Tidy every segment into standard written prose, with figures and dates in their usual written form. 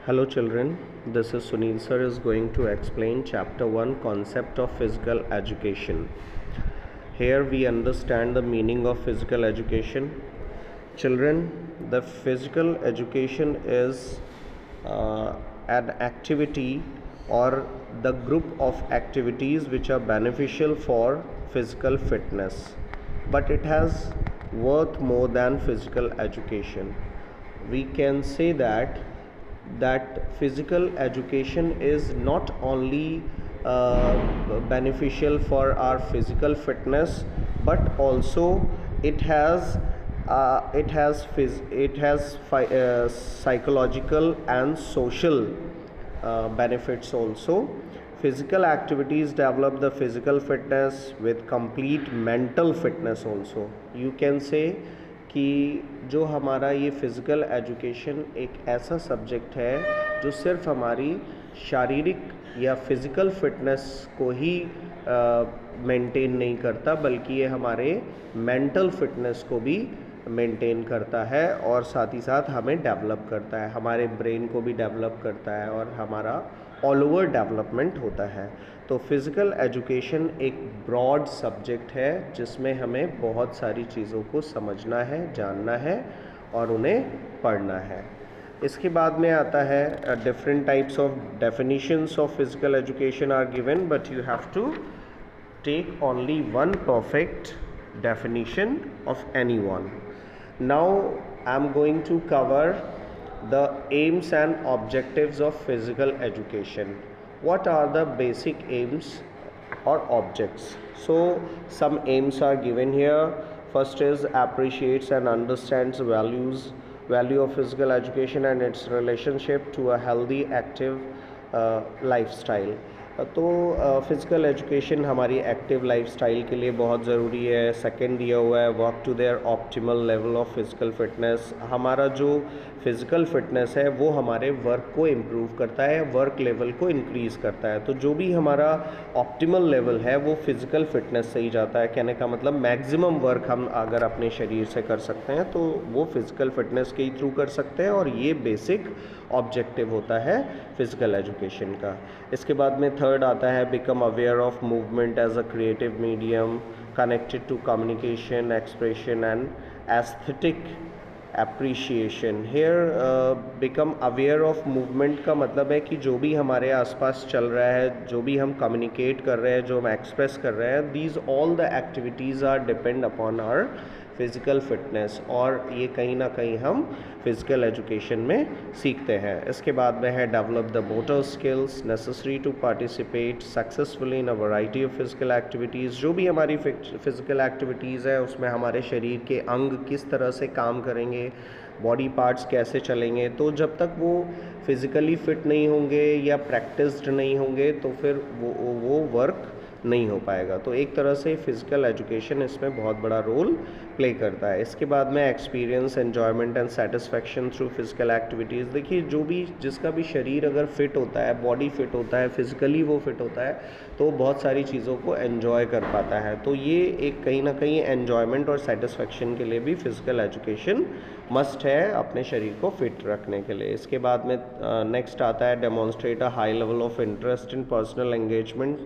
Hello children, this is Sunil sir is going to explain chapter 1 concept of physical education. Here we understand the meaning of physical education. Children, the physical education is an activity or the group of activities which are beneficial for physical fitness, but it has worth more than physical education. We can say that physical education is not only beneficial for our physical fitness, but also it has psychological and social benefits also. Physical activities develop the physical fitness with complete mental fitness also. You can say कि जो हमारा ये physical education एक ऐसा subject है जो सिर्फ हमारी शारीरिक या फिज़िकल फिटनेस को ही मेंटेन नहीं करता, बल्कि ये हमारे मेंटल फिटनेस को भी मेंटेन करता है और साथ ही साथ हमें डेवलप करता है, हमारे ब्रेन को भी डेवलप करता है और हमारा ऑल ओवर डेवलपमेंट होता है। तो फिज़िकल एजुकेशन एक ब्रॉड सब्जेक्ट है जिसमें हमें बहुत सारी चीज़ों को समझना है, जानना है और उन्हें पढ़ना है। इसके बाद में आता है different types of definitions of physical education are given, but you have to take only one perfect definition of anyone. Now I am going to cover the aims and objectives of physical education. What are the basic aims or objects? So some aims are given here. First is appreciates and understands value of physical education and its relationship to a healthy active lifestyle. तो physical education हमारी active lifestyle के लिए बहुत ज़रूरी है। Second दिया हुआ है work to their optimal level of physical fitness. हमारा जो फिज़िकल फिटनेस है वो हमारे वर्क को इम्प्रूव करता है, वर्क लेवल को इंक्रीज़ करता है। तो जो भी हमारा ऑप्टिमल लेवल है वो फिज़िकल फिटनेस से ही जाता है। कहने का मतलब मैक्सिमम वर्क हम अगर अपने शरीर से कर सकते हैं तो वो फिज़िकल फिटनेस के ही थ्रू कर सकते हैं, और ये बेसिक ऑब्जेक्टिव होता है फिज़िकल एजुकेशन का। इसके बाद में थर्ड आता है become aware of movement as a creative medium connected to communication, expression and aesthetic appreciation. Here become aware of movement का मतलब है कि जो भी हमारे आसपास चल रहा है, जो भी हम कम्युनिकेट कर रहे हैं, जो हम एक्सप्रेस कर रहे हैं, these all the activities are depend upon our physical fitness, और ये कहीं ना कहीं हम फिज़िकल एजुकेशन में सीखते हैं। इसके बाद में है develop the motor skills necessary to participate successfully in a variety of physical activities. जो भी हमारी फिज़िकल एक्टिविटीज़ है उसमें हमारे शरीर के अंग किस तरह से काम करेंगे, बॉडी पार्ट्स कैसे चलेंगे, तो जब तक वो फिज़िकली फ़िट नहीं होंगे या प्रैक्टिस्ड नहीं होंगे तो फिर वो वर्क नहीं हो पाएगा। तो एक तरह से फ़िज़िकल एजुकेशन इसमें बहुत बड़ा रोल प्ले करता है। इसके बाद में experience, enjoyment and satisfaction through physical activities. देखिए जो भी जिसका भी शरीर अगर फिट होता है, बॉडी फिट होता है, फिज़िकली वो फिट होता है, तो बहुत सारी चीज़ों को एन्जॉय कर पाता है। तो ये एक कहीं ना कहीं एन्जॉयमेंट और सेटिस्फेक्शन के लिए भी फ़िज़िकल एजुकेशन मस्ट है अपने शरीर को फिट रखने के लिए। इसके बाद में नेक्स्ट आता है demonstrate a high level of interest in personal engagement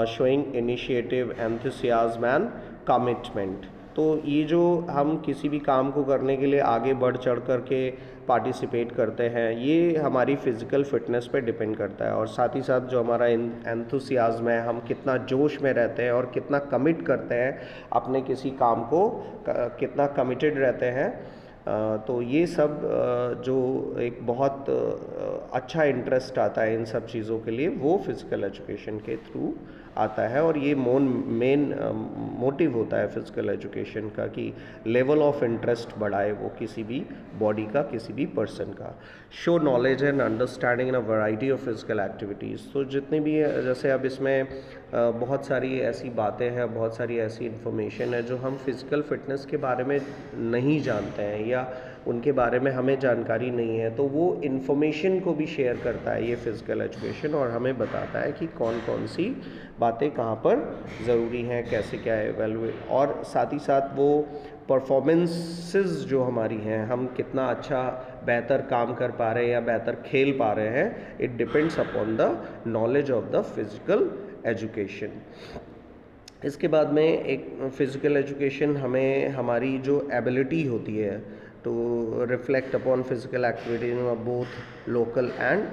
showing initiative, enthusiasm and commitment. तो ये जो हम किसी भी काम को करने के लिए आगे बढ़ चढ़ कर के पार्टिसिपेट करते हैं, ये हमारी फ़िज़िकल फ़िटनेस पे डिपेंड करता है। और साथ ही साथ जो हमारा एंथुसियाज्म है, हम कितना जोश में रहते हैं और कितना कमिट करते हैं अपने किसी काम को, कितना कमिटेड रहते हैं, तो ये सब जो एक बहुत अच्छा इंटरेस्ट आता है इन सब चीज़ों के लिए, वो फ़िज़िकल एजुकेशन के थ्रू आता है। और ये मेन मोटिव होता है फ़िज़िकल एजुकेशन का कि लेवल ऑफ इंटरेस्ट बढ़ाए वो किसी भी बॉडी का, किसी भी पर्सन का। Show knowledge and understanding in a variety of physical activities. तो जितने भी जैसे अब इसमें बहुत सारी ऐसी बातें हैं, बहुत सारी ऐसी इन्फॉर्मेशन है जो हम फिज़िकल फ़िटनेस के बारे में नहीं जानते हैं या उनके बारे में हमें जानकारी नहीं है, तो वो इन्फॉर्मेशन को भी शेयर करता है ये फ़िज़िकल एजुकेशन, और हमें बताता है कि कौन कौन सी बातें कहाँ पर ज़रूरी हैं, कैसे क्या एवेलुएट, और साथ ही साथ वो परफॉर्मेंसेस जो हमारी हैं, हम कितना अच्छा बेहतर काम कर पा रहे हैं या बेहतर खेल पा रहे हैं, it depends upon the knowledge of the physical education. इसके बाद में एक फिज़िकल एजुकेशन हमें हमारी जो एबिलिटी होती है to reflect upon physical activity in both local and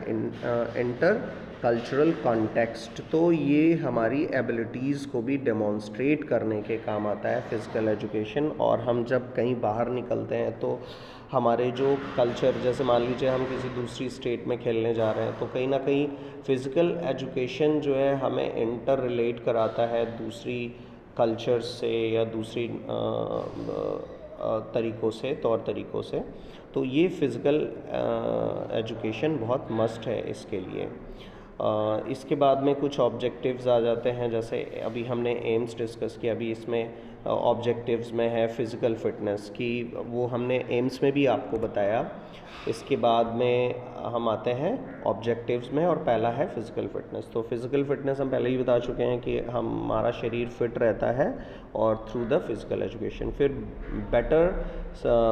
intercultural context, तो ये हमारी एबिलिटीज़ को भी डेमोन्स्ट्रेट करने के काम आता है फिज़िकल एजुकेशन। और हम जब कहीं बाहर निकलते हैं तो हमारे जो कल्चर, जैसे मान लीजिए हम किसी दूसरी स्टेट में खेलने जा रहे हैं, तो कहीं ना कहीं फ़िज़िकल एजुकेशन जो है हमें इंटर रिलेट कराता है दूसरी कल्चर से या दूसरी तरीक़ों से, तौर तरीक़ों से। तो ये फ़िज़िकल एजुकेशन बहुत मस्ट है इसके लिए। इसके बाद में कुछ ऑब्जेक्टिव्स आ जाते हैं, जैसे अभी हमने एम्स डिस्कस किया, अभी इसमें ऑब्जेक्टिव्स में है फ़िज़िकल फ़िटनेस की, वो हमने एम्स में भी आपको बताया। इसके बाद में हम आते हैं ऑब्जेक्टिव्स में, और पहला है फ़िज़िकल फ़िटनेस। तो फ़िज़िकल फ़िटनेस हम पहले ही बता चुके हैं कि हमारा शरीर फिट रहता है और थ्रू द फ़िज़िकल एजुकेशन। फिर बेटर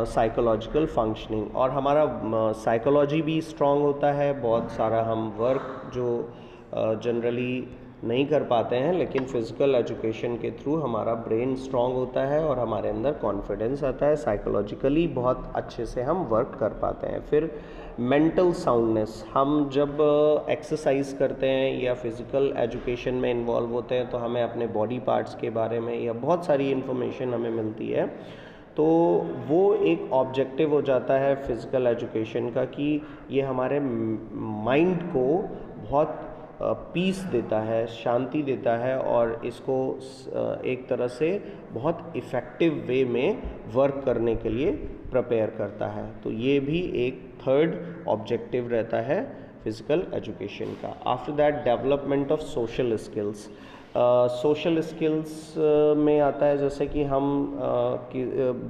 साइकोलॉजिकल फंक्शनिंग, और हमारा साइकोलॉजी भी स्ट्रॉन्ग होता है। बहुत सारा हम वर्क जो जनरली नहीं कर पाते हैं, लेकिन फ़िज़िकल एजुकेशन के थ्रू हमारा ब्रेन स्ट्रॉन्ग होता है और हमारे अंदर कॉन्फिडेंस आता है, साइकोलॉजिकली बहुत अच्छे से हम वर्क कर पाते हैं। फिर मेंटल साउंडनेस, हम जब एक्सरसाइज करते हैं या फिज़िकल एजुकेशन में इन्वॉल्व होते हैं तो हमें अपने बॉडी पार्ट्स के बारे में या बहुत सारी इन्फॉर्मेशन हमें मिलती है। तो वो एक ऑब्जेक्टिव हो जाता है फ़िज़िकल एजुकेशन का कि ये हमारे माइंड को बहुत पीस देता है, शांति देता है, और इसको एक तरह से बहुत इफ़ेक्टिव वे में वर्क करने के लिए प्रिपेयर करता है। तो ये भी एक थर्ड ऑब्जेक्टिव रहता है फ़िज़िकल एजुकेशन का। After that development of social skills. Social skills में आता है जैसे कि हम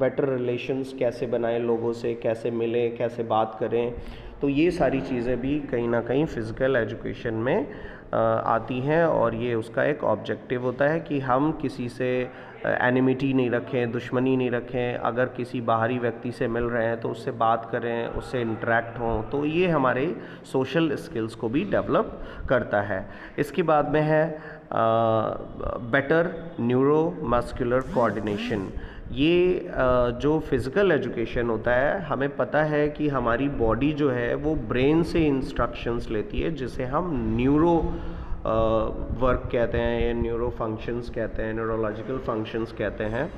बेटर रिलेशंस कैसे बनाएं लोगों से, कैसे मिलें, कैसे बात करें। तो ये सारी चीज़ें भी कहीं ना कहीं फ़िज़िकल एजुकेशन में आती हैं, और ये उसका एक ऑब्जेक्टिव होता है कि हम किसी से एनिमिटी नहीं रखें, दुश्मनी नहीं रखें। अगर किसी बाहरी व्यक्ति से मिल रहे हैं तो उससे बात करें, उससे इंटरेक्ट हों। तो ये हमारे सोशल स्किल्स को भी डेवलप करता है। इसके बाद में है बेटर न्यूरो मस्कुलर कोऑर्डिनेशन। ये जो फिज़िकल एजुकेशन होता है, हमें पता है कि हमारी बॉडी जो है वो ब्रेन से इंस्ट्रक्शंस लेती है, जिसे हम न्यूरो वर्क कहते हैं या न्यूरो फंक्शंस कहते हैं, न्यूरोलॉजिकल फंक्शंस कहते हैं।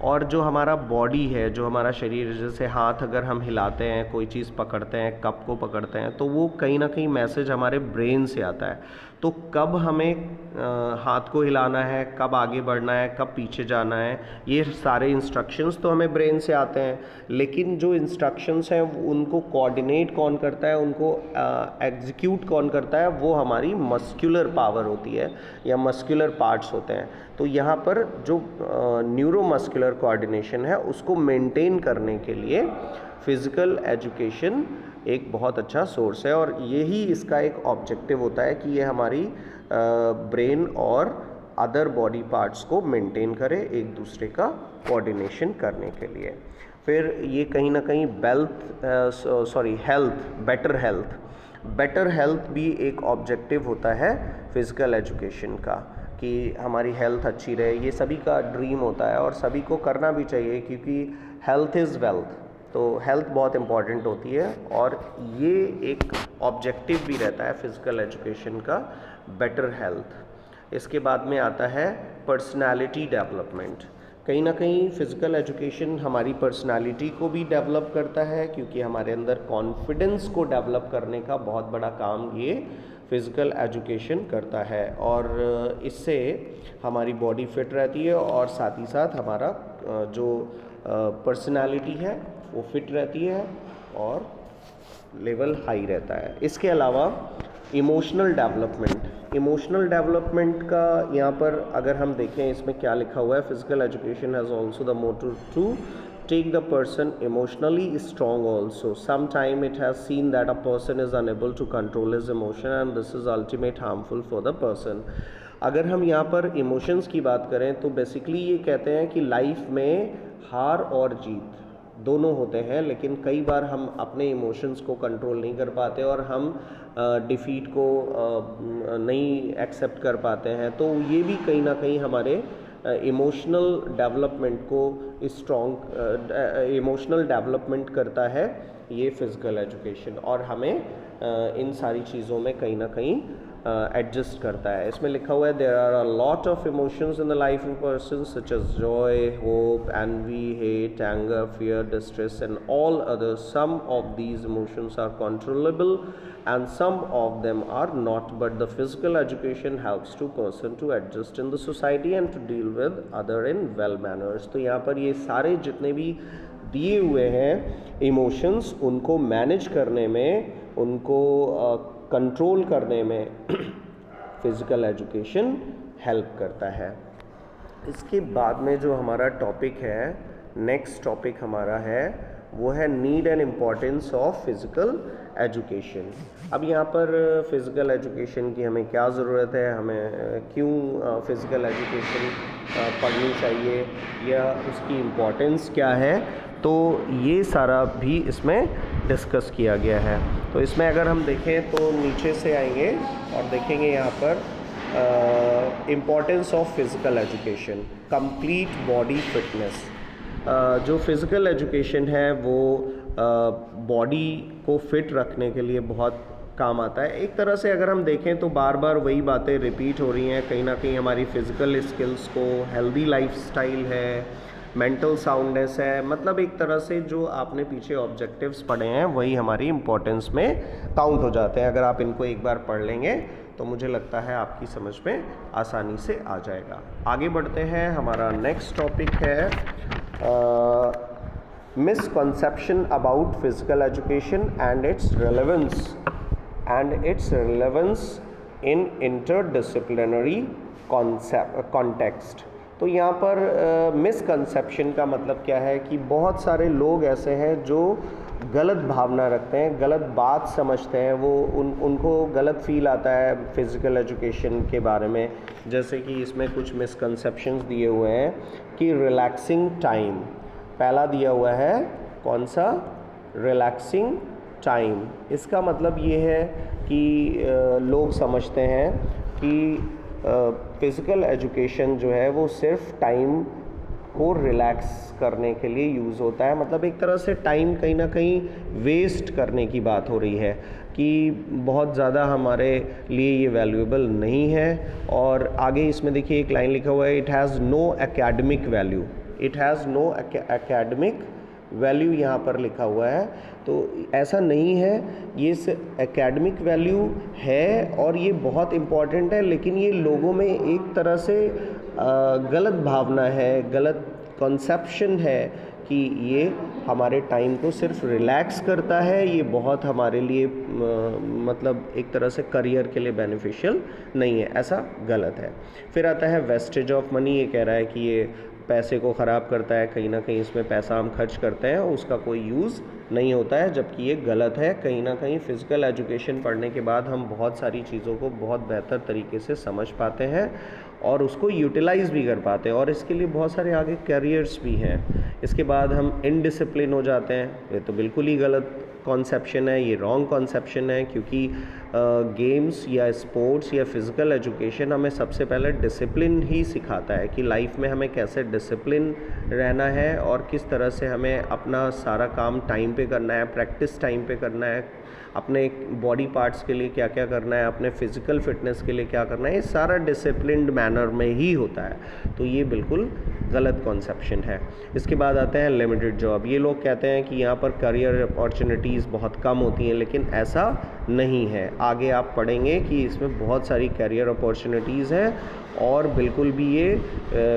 और जो हमारा बॉडी है, जो हमारा शरीर, जैसे हाथ अगर हम हिलाते हैं, कोई चीज़ पकड़ते हैं, कप को पकड़ते हैं, तो वो कहीं ना कहीं मैसेज हमारे ब्रेन से आता है। तो कब हमें हाथ को हिलाना है, कब आगे बढ़ना है, कब पीछे जाना है, ये सारे इंस्ट्रक्शंस तो हमें ब्रेन से आते हैं। लेकिन जो इंस्ट्रक्शंस हैं उनको कोऑर्डिनेट कौन करता है, उनको एग्जीक्यूट कौन करता है, वो हमारी मस्कुलर पावर होती है या मस्कुलर पार्ट्स होते हैं। तो यहाँ पर जो न्यूरो मस्कुलर कोऑर्डिनेशन है उसको मेंटेन करने के लिए फ़िज़िकल एजुकेशन एक बहुत अच्छा सोर्स है, और यही इसका एक ऑब्जेक्टिव होता है कि ये हमारी ब्रेन और अदर बॉडी पार्ट्स को मेंटेन करे, एक दूसरे का कोऑर्डिनेशन करने के लिए। फिर ये कहीं ना कहीं बेटर हेल्थ भी एक ऑब्जेक्टिव होता है फ़िज़िकल एजुकेशन का, कि हमारी हेल्थ अच्छी रहे। ये सभी का ड्रीम होता है और सभी को करना भी चाहिए, क्योंकि हेल्थ इज़ वेल्थ। तो हेल्थ बहुत इम्पॉर्टेंट होती है, और ये एक ऑब्जेक्टिव भी रहता है फ़िज़िकल एजुकेशन का, बेटर हेल्थ। इसके बाद में आता है पर्सनालिटी डेवलपमेंट। कहीं ना कहीं फ़िज़िकल एजुकेशन हमारी पर्सनालिटी को भी डेवलप करता है, क्योंकि हमारे अंदर कॉन्फिडेंस को डेवलप करने का बहुत बड़ा काम ये फ़िज़िकल एजुकेशन करता है, और इससे हमारी बॉडी फिट रहती है और साथ ही साथ हमारा जो पर्सनालिटी है वो फिट रहती है और लेवल हाई रहता है। इसके अलावा इमोशनल डेवलपमेंट का यहाँ पर अगर हम देखें, इसमें क्या लिखा हुआ है, physical education has also the motive to take the person emotionally strong also. Sometime it has seen that a person is unable to control his emotion and this is ultimate harmful for the person. अगर हम यहाँ पर emotions की बात करें तो basically ये कहते हैं कि लाइफ में हार और जीत दोनों होते हैं, लेकिन कई बार हम अपने इमोशंस को कंट्रोल नहीं कर पाते और हम डिफ़ीट को नहीं एक्सेप्ट कर पाते हैं। तो ये भी कहीं ना कहीं हमारे इमोशनल डेवलपमेंट को इमोशनल डेवलपमेंट करता है ये फ़िज़िकल एजुकेशन, और हमें इन सारी चीज़ों में कहीं ना कहीं एडजस्ट करता है। इसमें लिखा हुआ है there are a lot of emotions in the life of person such as joy, hope, envy, hate, anger, fear, distress and all others. Some of these emotions are controllable and some of them are not, but the physical education helps to person to adjust in the society and to deal with other in well manners। तो यहाँ पर ये सारे जितने भी दिए हुए हैं इमोशंस, उनको मैनेज करने में, उनको कंट्रोल करने में फिज़िकल एजुकेशन हेल्प करता है। इसके बाद में जो हमारा टॉपिक है, नेक्स्ट टॉपिक हमारा है, वो है need and importance of physical education. अब यहाँ पर फिज़िकल एजुकेशन की हमें क्या ज़रूरत है, हमें क्यों फ़िज़िकल एजुकेशन पढ़नी चाहिए, या उसकी इम्पोर्टेंस क्या है, तो ये सारा भी इसमें डिस्कस किया गया है। तो इसमें अगर हम देखें तो नीचे से आएंगे और देखेंगे यहाँ पर importance of physical education, complete body fitness. जो फिज़िकल एजुकेशन है वो बॉडी को फिट रखने के लिए बहुत काम आता है। एक तरह से अगर हम देखें तो बार बार वही बातें रिपीट हो रही हैं, कहीं ना कहीं हमारी फ़िज़िकल स्किल्स को, हेल्दी लाइफस्टाइल है, मेंटल साउंडनेस है, मतलब एक तरह से जो आपने पीछे ऑब्जेक्टिव्स पढ़े हैं वही हमारी इम्पोर्टेंस में काउंट हो जाते हैं। अगर आप इनको एक बार पढ़ लेंगे तो मुझे लगता है आपकी समझ में आसानी से आ जाएगा। आगे बढ़ते हैं, हमारा नेक्स्ट टॉपिक है misconception about physical education and its relevance in interdisciplinary context। तो यहाँ पर मिसकंसेप्शन का मतलब क्या है कि बहुत सारे लोग ऐसे हैं जो गलत भावना रखते हैं, गलत बात समझते हैं, वो उनको गलत फील आता है फ़िज़िकल एजुकेशन के बारे में। जैसे कि इसमें कुछ मिसकंसेप्शंस दिए हुए हैं कि रिलैक्सिंग टाइम, पहला दिया हुआ है कौन सा, रिलैक्सिंग टाइम। इसका मतलब ये है कि लोग समझते हैं कि फ़िज़िकल एजुकेशन जो है वो सिर्फ टाइम को रिलैक्स करने के लिए यूज़ होता है। मतलब एक तरह से टाइम कहीं ना कहीं वेस्ट करने की बात हो रही है कि बहुत ज़्यादा हमारे लिए ये वैल्यूएबल नहीं है। और आगे इसमें देखिए एक लाइन लिखा हुआ है, it has no academic value, it has no academic value यहाँ पर लिखा हुआ है। तो ऐसा नहीं है, ये एकेडमिक वैल्यू है और ये बहुत इम्पॉर्टेंट है, लेकिन ये लोगों में एक तरह से गलत भावना है, गलत कॉन्सेप्शन है कि ये हमारे टाइम को सिर्फ रिलैक्स करता है, ये बहुत हमारे लिए मतलब एक तरह से करियर के लिए बेनिफिशियल नहीं है, ऐसा गलत है। फिर आता है वेस्टेज ऑफ मनी, ये कह रहा है कि ये पैसे को ख़राब करता है, कहीं ना कहीं इसमें पैसा हम खर्च करते हैं और उसका कोई यूज़ नहीं होता है, जबकि ये गलत है। कहीं ना कहीं फ़िज़िकल एजुकेशन पढ़ने के बाद हम बहुत सारी चीज़ों को बहुत बेहतर तरीके से समझ पाते हैं और उसको यूटिलाइज़ भी कर पाते हैं, और इसके लिए बहुत सारे आगे कैरियर्स भी हैं। इसके बाद हम इनडिसिप्लिन हो जाते हैं, ये तो बिल्कुल ही गलत कॉन्सेप्शन है, ये रॉन्ग कॉन्सेप्शन है, क्योंकि गेम्स या स्पोर्ट्स या फिज़िकल एजुकेशन हमें सबसे पहले डिसिप्लिन ही सिखाता है कि लाइफ में हमें कैसे डिसिप्लिन रहना है और किस तरह से हमें अपना सारा काम टाइम पे करना है, प्रैक्टिस टाइम पे करना है, अपने बॉडी पार्ट्स के लिए क्या क्या करना है, अपने फिज़िकल फिटनेस के लिए क्या करना है, ये सारा डिसिप्लिन्ड मैनर में ही होता है। तो ये बिल्कुल गलत कॉन्सेप्शन है। इसके बाद आते हैं लिमिटेड जॉब। ये लोग कहते हैं कि यहाँ पर करियर अपॉर्चुनिटीज़ बहुत कम होती हैं, लेकिन ऐसा नहीं है। आगे आप पढ़ेंगे कि इसमें बहुत सारी करियर अपॉर्चुनिटीज़ हैं और बिल्कुल भी ये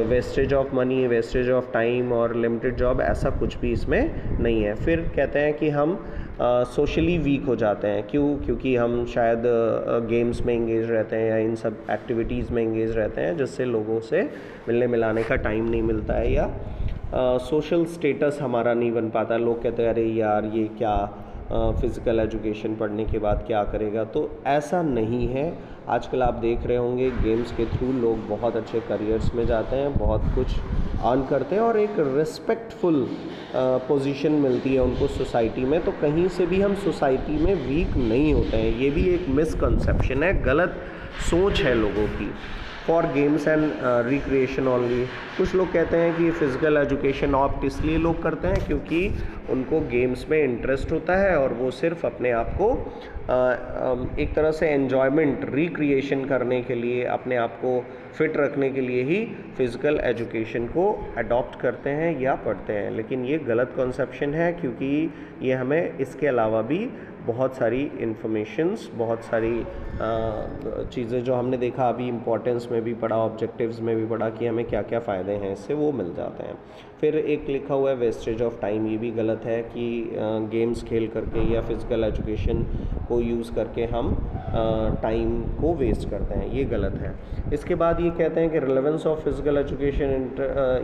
wastage of money, wastage of time और लिमिटेड जॉब ऐसा कुछ भी इसमें नहीं है। फिर कहते हैं कि हम सोशली वीक हो जाते हैं, क्योंकि हम शायद गेम्स में इंगेज रहते हैं या इन सब एक्टिविटीज़ में इंगेज रहते हैं जिससे लोगों से मिलने मिलाने का टाइम नहीं मिलता है, या सोशल स्टेटस हमारा नहीं बन पाता। लोग कहते हैं अरे यार ये क्या फ़िज़िकल एजुकेशन पढ़ने के बाद क्या करेगा, तो ऐसा नहीं है। आजकल आप देख रहे होंगे गेम्स के थ्रू लोग बहुत अच्छे करियर्स में जाते हैं, बहुत कुछ अर्न करते हैं और एक रिस्पेक्टफुल पोजीशन मिलती है उनको सोसाइटी में, तो कहीं से भी हम सोसाइटी में वीक नहीं होते हैं। ये भी एक मिसकंसेप्शन है, गलत सोच है लोगों की। For games and recreation only, कुछ लोग कहते हैं कि फिज़िकल एजुकेशन ऑप्ट इसलिए लोग करते हैं क्योंकि उनको गेम्स में इंटरेस्ट होता है और वो सिर्फ अपने आप को एक तरह से एन्जॉयमेंट, रिक्रिएशन करने के लिए, अपने आप को फिट रखने के लिए ही फिज़िकल एजुकेशन को अडॉप्ट करते हैं या पढ़ते हैं। लेकिन ये गलत कॉन्सेप्शन है, क्योंकि ये हमें इसके अलावा भी बहुत सारी इन्फॉर्मेशंस, बहुत सारी चीज़ें जो हमने देखा अभी, इम्पोर्टेंस में भी पढ़ा, ऑब्जेक्टिव्स में भी पढ़ा कि हमें क्या क्या फ़ायदे हैं इससे, वो मिल जाते हैं। फिर एक लिखा हुआ है वेस्टेज ऑफ टाइम, ये भी गलत है कि गेम्स खेल करके या फिज़िकल एजुकेशन को यूज़ करके हम टाइम को वेस्ट करते हैं, ये गलत है। इसके बाद ये कहते हैं कि रिलेवेंस ऑफ फिज़िकल एजुकेशन,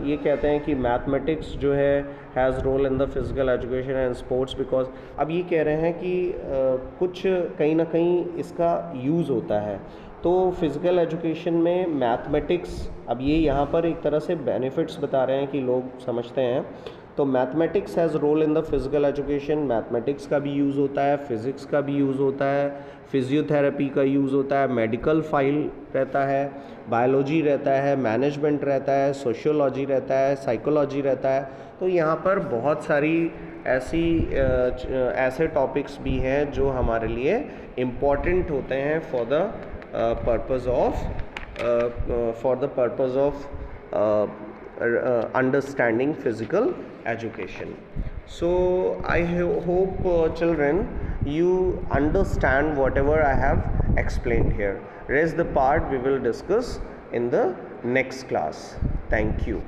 ये कहते हैं कि मैथमेटिक्स जो है has role in the physical education and sports, because अब ये कह रहे हैं कि कुछ कहीं ना कहीं इसका यूज़ होता है। तो फिज़िकल एजुकेशन में मैथमेटिक्स, अब ये यहाँ पर एक तरह से बेनिफिट्स बता रहे हैं कि लोग समझते हैं। तो mathematics has role in the physical education, mathematics का भी यूज़ होता है, फिज़िक्स का भी यूज़ होता है, फिजियोथेरेपी का यूज़ होता है, मेडिकल फाइल रहता है, बायोलॉजी रहता है, मैनेजमेंट रहता है, सोशियोलॉजी रहता है, साइकोलॉजी रहता है। तो यहाँ पर बहुत सारी ऐसे टॉपिक्स भी हैं जो हमारे लिए इम्पॉर्टेंट होते हैं for the purpose of understanding physical education. So I hope children, you understand whatever I have explained here. Rest the part we will discuss in the next class. Thank you.